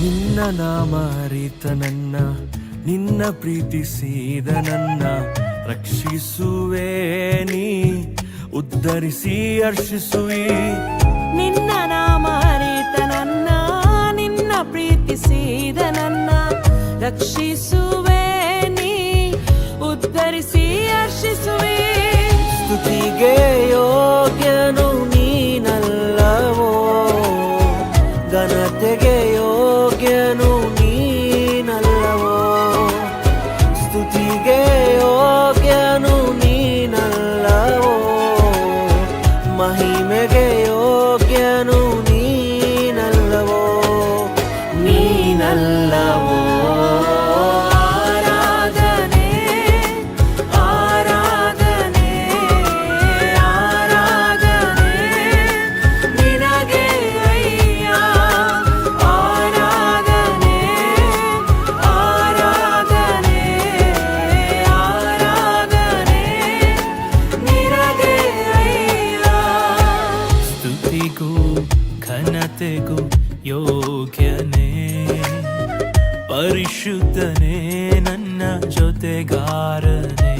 ನಿನ್ನ ನಾಮ ಅರಿತ ನನ್ನ, ನಿನ್ನ ಪ್ರೀತಿಸಿದ ನನ್ನ ರಕ್ಷಿಸುವೆ ನೀ, ಉದ್ಧರಿಸಿ ಹರ್ಷಿಸುವಿ. ನಿನ್ನ ನಾಮ ಅರಿತ ನನ್ನ, ನಿನ್ನ ಪ್ರೀತಿಸಿದ ನನ್ನ ರಕ್ಷಿಸುವೆ ನೀ, ಉದ್ಧರಿಸಿ ಹರ್ಷಿಸುವೆ. ಸ್ತುತಿಗೆ ಯೋಗ್ಯನು ನೀನಲ್ಲವೋ, ಘನತೆಗೆ ಯೋಗ್ಯನು ನೀನಲ್ಲವೋ. ಸ್ತುತಿಗೆ ಯೋಗ್ಯನು ನೀನಲ್ಲವೋ, ಮಹಿಮೆಗೆ ಯೋಗ್ಯನು ನೀನಲ್ಲವೋ, ನೀನಲ್ಲವೋ. ಘನತೆಗೂ ಯೋಗ್ಯನೇ, ಪರಿಶುದ್ಧನೇ ನನ್ನ ಜೊತೆಗಾರನೇ.